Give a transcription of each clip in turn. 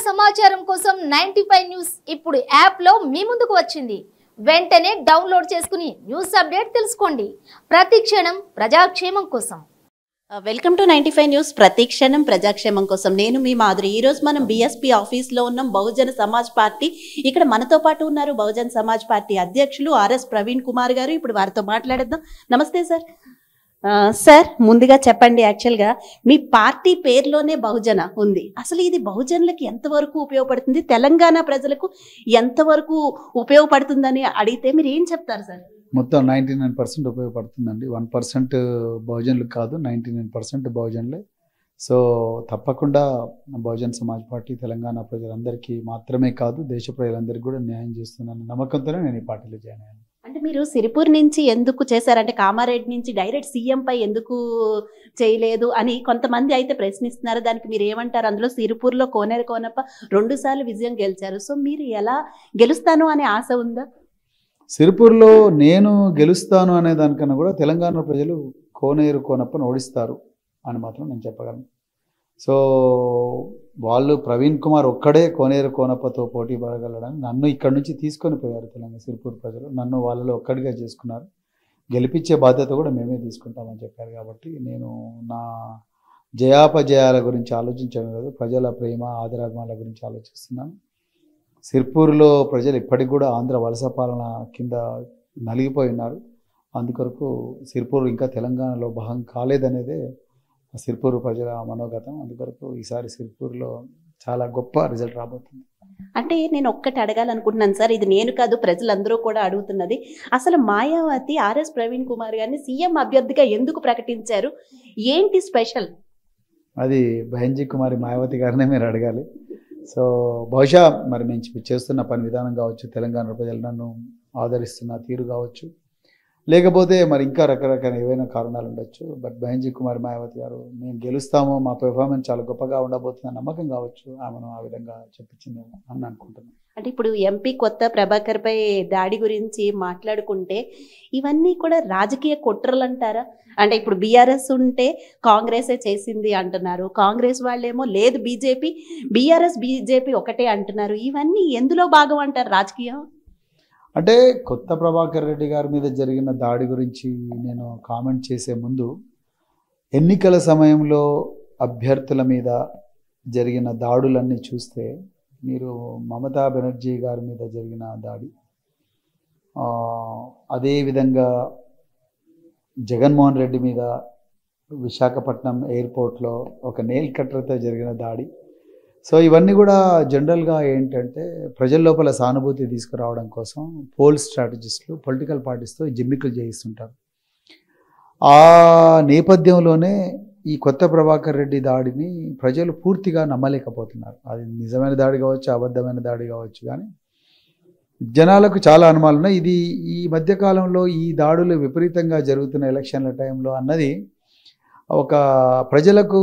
సమాచారం కోసం 95 న్యూస్ ఇప్పుడు యాప్ లో మీ ముందుకు వచ్చింది. వెంటనే డౌన్లోడ్ చేసుకుని న్యూస్ అప్డేట్ తెలుసుకోండి. ప్రతి క్షణం ప్రజాక్షేమం కోసం. Welcome to 95 news. ప్రతిక్షణం ప్రజాక్షేమం కోసం. నేను మీ మాధురి. ఈ రోజు మనం బీఎస్పీ ఆఫీస్లో ఉన్నాం. బహుజన సమాజ్ పార్టీ ఇక్కడ మనతో పాటు ఉన్నారు. బహుజన సమాజ్ పార్టీ అధ్యక్షులు ఆర్ఎస్ ప్రవీణ్ కుమార్ గారు. ఇప్పుడు వారితో మాట్లాడేద్దాం. నమస్తే సార్. సార్, ముందుగా చెప్పండి, యాక్చువల్గా మీ పార్టీ పేరులోనే బహుజన ఉంది. అసలు ఇది బహుజనులకి ఎంతవరకు ఉపయోగపడుతుంది, తెలంగాణ ప్రజలకు ఎంతవరకు ఉపయోగపడుతుందని అడిగితే మీరు ఏం చెప్తారు సార్? మొత్తం 99% ఉపయోగపడుతుందండి. 1% బహుజనులకు కాదు, 99% బహుజనులే. సో తప్పకుండా బహుజన్ సమాజ్ పార్టీ తెలంగాణ ప్రజలందరికీ మాత్రమే కాదు, దేశ ప్రజలందరికీ కూడా న్యాయం చేస్తుందన్న నమ్మకంతోనే నేను ఈ పార్టీలో జాయిన్ అయ్యాను. అంటే మీరు సిరిపూర్ నుంచి ఎందుకు చేశారంటే, కామారెడ్డి నుంచి డైరెక్ట్ సీఎం పై ఎందుకు చేయలేదు అని కొంతమంది అయితే ప్రశ్నిస్తున్నారు. దానికి మీరు ఏమంటారు? అందులో సిరిపూర్లో కోనేరు కోనప్ప 2 సార్లు విజయం గెలిచారు. సో మీరు ఎలా గెలుస్తాను అనే ఆశ ఉందా? సిరిపూర్లో నేను గెలుస్తాను అనే దానికన్నా కూడా తెలంగాణ ప్రజలు కోనేరు కోనప్పను ఓడిస్తారు అని మాత్రం నేను చెప్పగలను. సో వాళ్ళు ప్రవీణ్ కుమార్ ఒక్కడే కోనేరు కోనప్పతో పోటీ పడగలడని నన్ను ఇక్కడ నుంచి తీసుకొని పోయారు తెలంగాణ సిరిపూర్ ప్రజలు. నన్ను వాళ్ళలో ఒక్కడిగా చేసుకున్నారు. గెలిపించే బాధ్యత కూడా మేమే తీసుకుంటామని చెప్పారు. కాబట్టి నేను నా జయాపజయాల గురించి ఆలోచించడం లేదు, ప్రజల ప్రేమ ఆదరాభిమానాల గురించి ఆలోచిస్తున్నాను. సిరిపూర్లో ప్రజలు ఇప్పటికి కూడా ఆంధ్ర వలస పాలన కింద నలిగిపోయి ఉన్నారు. అందుకొరకు సిరిపూర్ ఇంకా తెలంగాణలో భాగం కాలేదనేదే సిరిపూర్ ప్రజల మనోగతం. అందుకొరకు ఈసారి సిరిపూర్లో చాలా గొప్ప రిజల్ట్ రాబోతుంది. అంటే నేను ఒక్కటి అడగాలనుకుంటున్నాను సార్, ఇది నేను కాదు ప్రజలందరూ కూడా అడుగుతున్నది. అసలు మాయావతి ఆర్ఎస్ ప్రవీణ్ కుమార్ గారిని సీఎం అభ్యర్థిగా ఎందుకు ప్రకటించారు? ఏంటి స్పెషల్? అది బహంజీ కుమారి మాయావతి గారినే మీరు అడగాలి. సో బహుశా మరి మేము చేస్తున్న పని విధానం కావచ్చు, తెలంగాణ ప్రజలు నన్ను ఆదరిస్తున్న తీరు కావచ్చు, లేకపోతే మరి ఇంకా రకరకాల ఏవైనా కారణాలు ఉండొచ్చు. బట్ బహంజీ కుమార్ మాయావతి గారు మేము గెలుస్తాము, మా పెర్ఫార్మెన్స్ చాలా గొప్పగా ఉండబోతున్న నమ్మకం కావచ్చు, ఆమెను ఆ విధంగా చెప్పించింది అని అనుకుంటున్నాను. అంటే ఇప్పుడు ఎంపీ కొత్త ప్రభాకర్ పై దాడి గురించి మాట్లాడుకుంటే ఇవన్నీ కూడా రాజకీయ కుట్రలు అంటారా? అంటే ఇప్పుడు బీఆర్ఎస్ ఉంటే కాంగ్రెసే చేసింది అంటున్నారు, కాంగ్రెస్ వాళ్ళేమో లేదు బీజేపీ, బీఆర్ఎస్ బీజేపీ ఒకటే అంటున్నారు. ఇవన్నీ ఎందులో భాగం అంటారు రాజకీయం? అంటే కొత్త ప్రభాకర్ రెడ్డి గారి మీద జరిగిన దాడి గురించి నేను కామెంట్ చేసే ముందు, ఎన్నికల సమయంలో అభ్యర్థుల మీద జరిగిన దాడులన్నీ చూస్తే మీరు మమతా బెనర్జీ గారి మీద జరిగిన దాడి, అదేవిధంగా జగన్మోహన్ రెడ్డి మీద విశాఖపట్నం ఎయిర్పోర్ట్లో ఒక నెయిల్ కట్టర్తో జరిగిన దాడి, సో ఇవన్నీ కూడా జనరల్గా ఏంటంటే ప్రజల లోపల సానుభూతి తీసుకురావడం కోసం పోల్ స్ట్రాటజిస్టులు పొలిటికల్ పార్టీస్తో జిమ్మికులు చేయిస్తుంటారు. ఆ నేపథ్యంలోనే ఈ కొత్త ప్రభాకర్ రెడ్డి దాడిని ప్రజలు పూర్తిగా నమ్మలేకపోతున్నారు. అది నిజమైన దాడి కావచ్చు, అబద్ధమైన దాడి కావచ్చు, కానీ జనాలకు చాలా అనుమానాలు ఉన్నాయి. ఇది ఈ మధ్యకాలంలో ఈ దాడులు విపరీతంగా జరుగుతున్న ఎలక్షన్ల టైంలో అన్నది ఒక ప్రజలకు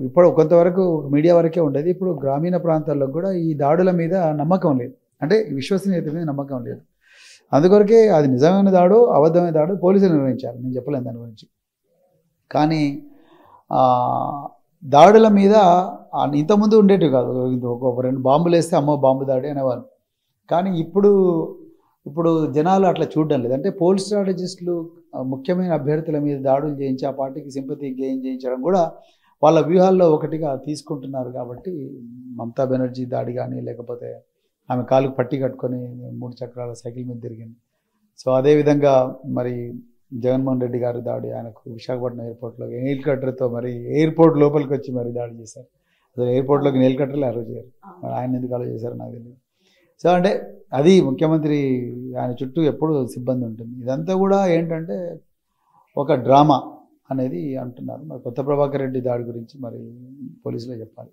ఇప్పుడు కొంతవరకు మీడియా వరకే ఉండేది. ఇప్పుడు గ్రామీణ ప్రాంతాల్లో కూడా ఈ దాడుల మీద నమ్మకం లేదు, అంటే విశ్వసనీయత మీద నమ్మకం లేదు. అందుకొరకే అది నిజమైన దాడు అబద్ధమైన దాడు పోలీసులు నిర్ణయించారు, నేను చెప్పలేను దాని గురించి. కానీ దాడుల మీద ఇంతకుముందు ఉండేటివి కాదు. ఒక 2 బాంబులు వేస్తే అమ్మో బాంబు దాడి అనేవారు. కానీ ఇప్పుడు జనాలు అట్లా చూడడం లేదు. అంటే పోల్ స్ట్రాటజిస్టులు ముఖ్యమైన అభ్యర్థుల మీద దాడులు చేయించి ఆ పార్టీకి సింపతి గెయిన్ చేయించడం కూడా వాళ్ళ వ్యూహాల్లో ఒకటిగా తీసుకుంటున్నారు. కాబట్టి మమతా బెనర్జీ దాడి కానీ, లేకపోతే ఆమె కాలుకు పట్టి కట్టుకొని 3 చక్రాల సైకిల్ మీద తిరిగింది. సో అదేవిధంగా మరి జగన్మోహన్ రెడ్డి గారి దాడి, ఆయనకు విశాఖపట్నం ఎయిర్పోర్ట్లో నెయిల్ కట్టర్తో మరి ఎయిర్పోర్ట్ లోపలికి వచ్చి మరి దాడి చేశారు. అసలు ఎయిర్పోర్ట్లోకి నెయిల్ కట్టర్లు అలో చేయరు, మరి ఆయన ఎందుకు అలో చేశారు నాకు తెలియదు. సో అంటే అది ముఖ్యమంత్రి ఆయన చుట్టూ ఎప్పుడు సిబ్బంది ఉంటుంది. ఇదంతా కూడా ఏంటంటే ఒక డ్రామా అనేది అంటున్నారు. మరి కొత్త ప్రభాకర్ రెడ్డి దాడి గురించి మరి పోలీసులే చెప్పాలి.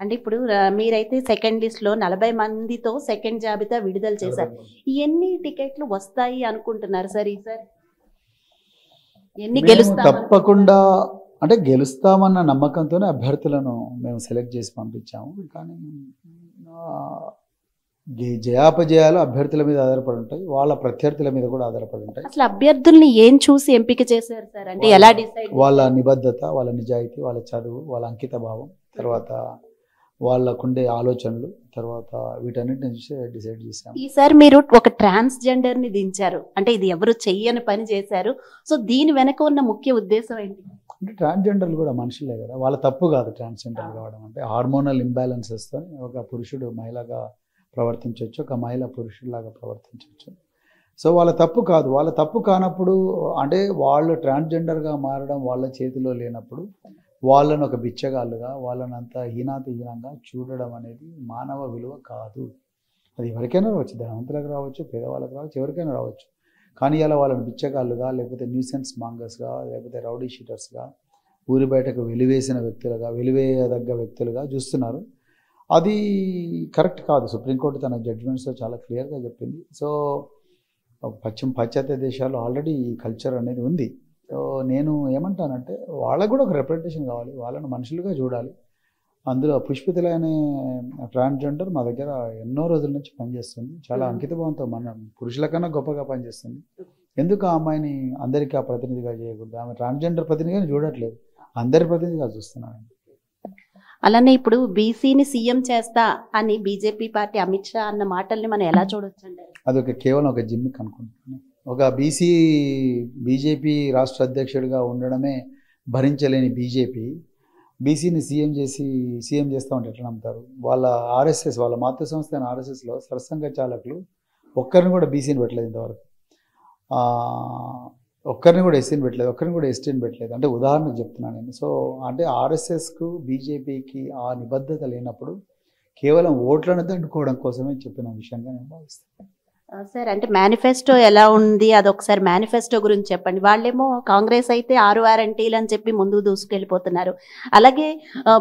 అంటే ఇప్పుడు మీరైతే సెకండ్ లిస్ట్లో 40 మందితో సెకండ్ జాబితా విడుదల చేశారు. ఎన్ని టికెట్లు వస్తాయి అనుకుంటున్నారు సార్ ఈసారి? ఎన్ని గెలుస్తాం? తప్పకుండా అంటే గెలుస్తామన్న నమ్మకంతోనే అభ్యర్థులను మేము సెలెక్ట్ చేసి పంపించాము. కానీ జయాపజయాలు అభ్యర్థుల మీద ఆధారపడి ఉంటాయి, వాళ్ళ ప్రత్యర్థుల మీద కూడా ఆధారపడి ఉంటాయి. అసలు అభ్యర్థుల్ని ఏం చూసి ఎంపిక చేశారు సార్? అంటే ఎలా డిసైడ్? వాళ్ళ నిబద్ధత, వాళ్ళ నిజాయితీ, వాళ్ళ చదువు, వాళ్ళ అంకిత భావం, తర్వాత వాళ్ళకుండే ఆలోచనలు, తర్వాత వీటన్నిటిని చూసి డిసైడ్ చేశాము. ఈసారి మీరు ఒక ట్రాన్స్జెండర్ ని దించారు, అంటే ఇది ఎవరు చెయ్యని పని చేశారు. సో దీని వెనక ఉన్న ముఖ్య ఉద్దేశం ఏంటి? అంటే ట్రాన్స్జెండర్లు కూడా మనుషులే కదా, వాళ్ళ తప్పు కాదు ట్రాన్స్జెండర్ కావడం. అంటే హార్మోనల్ ఇంబ్యాలెన్సెస్తో ఒక పురుషుడు మహిళగా ప్రవర్తించవచ్చు, ఒక మహిళ పురుషుడిలాగా ప్రవర్తించవచ్చు. సో వాళ్ళ తప్పు కాదు. వాళ్ళ తప్పు కానప్పుడు, అంటే వాళ్ళు ట్రాన్స్జెండర్గా మారడం వాళ్ళ చేతిలో లేనప్పుడు వాళ్ళను ఒక బిచ్చగాళ్ళుగా, వాళ్ళని అంత హీనంగా చూడడం అనేది మానవ విలువ కాదు. అది ఎవరికైనా రావచ్చు, ధనవంతులకు రావచ్చు, పేదవాళ్ళకి రావచ్చు, ఎవరికైనా రావచ్చు. కానీ ఇలా వాళ్ళని బిచ్చగాళ్ళుగా, లేకపోతే న్యూసెన్స్ మాంగర్స్గా, లేకపోతే రౌడీ షీటర్స్గా, ఊరి బయటకు వెలివేసిన వ్యక్తులుగా, వెలివేయదగ్గ వ్యక్తులుగా చూస్తున్నారు. అది కరెక్ట్ కాదు. సుప్రీంకోర్టు తన జడ్జిమెంట్స్లో చాలా క్లియర్గా చెప్పింది. సో పాశ్చాత్య దేశాల్లో ఆల్రెడీ ఈ కల్చర్ అనేది ఉంది. సో నేను ఏమంటానంటే వాళ్ళకు కూడా ఒక రిప్రజెంటేషన్ కావాలి, వాళ్ళని మనుషులుగా చూడాలి. అందులో పుష్పితులైన ట్రాన్స్జెండర్ మా దగ్గర ఎన్నో రోజుల నుంచి పనిచేస్తుంది. చాలా అంకితభావంతో మన పురుషుల కన్నా గొప్పగా పనిచేస్తుంది. ఎందుకు ఆ అమ్మాయిని అందరికీ ఆ ప్రతినిధిగా చేయకూడదు? ఆమె ట్రాన్స్జెండర్ ప్రతినిధిగా చూడట్లేదు, అందరి ప్రతినిధిగా చూస్తున్నాను. అలానే ఇప్పుడు బీసీని సీఎం చేస్తా అని బీజేపీ పార్టీ అమిత్ షా అన్న మాటల్ని మనం ఎలా చూడొచ్చండి? అదొక కేవలం ఒక జిమ్మిక్ అనుకుంటున్నాను. ఒక బీజేపీ రాష్ట్ర అధ్యక్షుడిగా ఉండడమే భరించలేని బీజేపీ బీసీని సీఎం చేస్తూ ఉంటే ఎట్లా నమ్ముతారు? వాళ్ళ ఆర్ఎస్ఎస్, వాళ్ళ మాతృ సంస్థ అయిన ఆర్ఎస్ఎస్లో సరసంఘ చాలకులు ఒక్కరిని కూడా బీసీని పెట్టలేదు ఇంతవరకు. ఒక్కరిని కూడా ఎస్సీని పెట్టలేదు, ఒక్కరిని కూడా ఎస్టీని పెట్టలేదు. అంటే ఉదాహరణకు చెప్తున్నాను నేను. సో అంటే ఆర్ఎస్ఎస్కు బీజేపీకి ఆ నిబద్ధత లేనప్పుడు కేవలం ఓట్లను దండుకోవడం కోసమే చెప్పిన విషయంగా నేను భావిస్తాను. సార్, అంటే మేనిఫెస్టో ఎలా ఉంది అది ఒకసారి మేనిఫెస్టో గురించి చెప్పండి. వాళ్ళేమో కాంగ్రెస్ అయితే 6 గ్యారంటీలు అని చెప్పి ముందుకు దూసుకెళ్ళిపోతున్నారు. అలాగే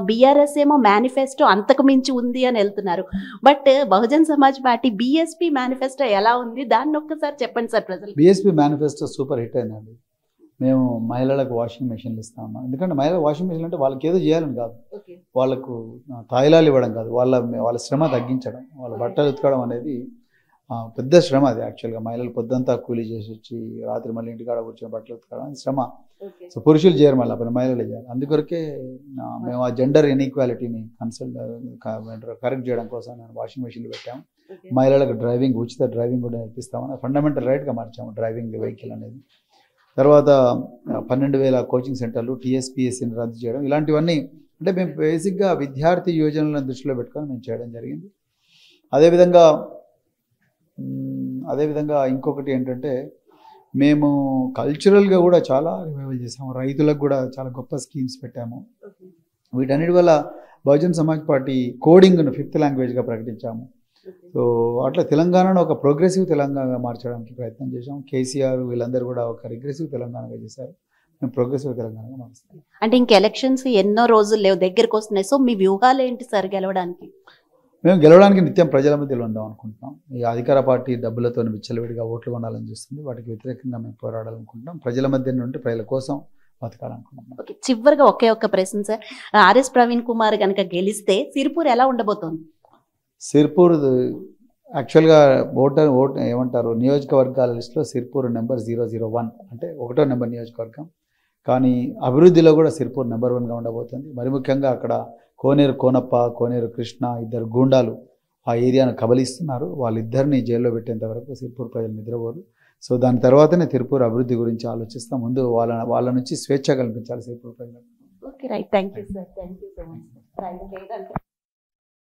బీఆర్ఎస్ ఏమో మేనిఫెస్టో అంతకు మించి ఉంది అని వెళ్తున్నారు. But Bahujan Samaj party BSP manifesto ఎలా ఉంది దాన్ని ఒక్కసారి చెప్పండి సార్ ప్రజలు. బీఎస్పీ మేనిఫెస్టో సూపర్ హిట్ అయిందండి. మేము మహిళలకు వాషింగ్ మెషిన్లు ఇస్తా ఉన్నాం. ఎందుకంటే మహిళలకు వాషింగ్ మెషిన్ అంటే వాళ్ళకి ఏదో చేయాలని కాదు, వాళ్ళకు తాయిలాలు ఇవ్వడం కాదు, వాళ్ళ శ్రమ తగ్గించడం. వాళ్ళ బట్టలు ఉతకడం అనేది పెద్ద శ్రమ. అది యాక్చువల్గా మహిళలు పొద్దంతా కూలీ చేసి వచ్చి రాత్రి మళ్ళీ ఇంటికాడ కూర్చొని బట్టలు ఉతకడం శ్రమ. సో పురుషులు చేయరు, మళ్ళీ అప్పుడు మహిళలు చేయాలి. అందుకొరకే మేము ఆ జెండర్ ఇన్ఈక్వాలిటీని కరెక్ట్ చేయడం కోసం నేను వాషింగ్ మెషిన్లు పెట్టాము. మహిళలకు ఉచిత డ్రైవింగ్ కూడా నేర్పిస్తామని ఫండమెంటల్ రైట్గా మార్చాము డ్రైవింగ్ వెహికల్ అనేది. తర్వాత 12,000 కోచింగ్ సెంటర్లు, టీఎస్పీఎస్సీని రద్దు చేయడం, ఇలాంటివన్నీ అంటే మేము బేసిక్గా విద్యార్థి యోజనలను దృష్టిలో పెట్టుకొని మేము చేయడం జరిగింది. అదేవిధంగా ఇంకొకటి ఏంటంటే మేము కల్చరల్గా కూడా చాలా రివైవల్ చేసాము. రైతులకు కూడా చాలా గొప్ప స్కీమ్స్ పెట్టాము. వీటన్నిటి వల్ల బహుజన్ సమాజ్ పార్టీ కోడింగ్ను 5th లాంగ్వేజ్గా ప్రకటించాము. సో అట్లా తెలంగాణను ఒక ప్రోగ్రెసివ్ తెలంగాణగా మార్చడానికి ప్రయత్నం చేశాం. కేసీఆర్ వీళ్ళందరూ కూడా ఒక రిగ్రెసివ్ తెలంగాణగా చేశారు. మేము ప్రోగ్రెసివ్ తెలంగాణగా మారుస్తాం. అంటే ఇంక ఎలక్షన్స్ ఎన్నో రోజులు లేవు, దగ్గరికి వస్తున్నాయి. సో మీ వ్యూహాలు ఏంటి సార్ గెలవడానికి? మేము గెలవడానికి నిత్యం ప్రజల మధ్యలో ఉందాం అనుకుంటున్నాం. ఈ అధికార పార్టీ డబ్బులతో విచ్చలవిడిగా ఓట్లు కొనాలని చూస్తుంది. వాటికి వ్యతిరేకంగా మేము పోరాడాలనుకుంటున్నాం. ప్రజల మధ్య నుండి ప్రజల కోసం బతకాలనుకుంటున్నాం. ఓకే, చివరిగా ఒకే ప్రశ్న సార్. ఆర్ఎస్ ప్రవీణ్ కుమార్ కనుక గెలిస్తే సిరిపూర్ ఎలా ఉండబోతోంది? సిర్పూర్ యాక్చువల్గా ఓటు ఏమంటారు, నియోజకవర్గాల లిస్టులో సిర్పూర్ నెంబర్ 001 అంటే 1వ నెంబర్ నియోజకవర్గం. కానీ అభివృద్ధిలో కూడా సిర్పూర్ నెంబర్ 1గా ఉండబోతుంది. మరి ముఖ్యంగా అక్కడ కోనేరు కోనప్ప, కోనేరు కృష్ణ, 2 గూండాలు ఆ ఏరియాను కబలిస్తున్నారు. వాళ్ళిద్దరిని జైల్లో పెట్టేంత వరకు సిర్పూర్ ప్రజలు నిద్రపోరు. సో దాని తర్వాతనే సిర్పూర్ అభివృద్ధి గురించి ఆలోచిస్తాం. ముందు వాళ్ళ నుంచి స్వేచ్ఛ కల్పించాలి సిర్పూర్ ప్రజలకు. Okay, right. Thank you sir. Thank you so much.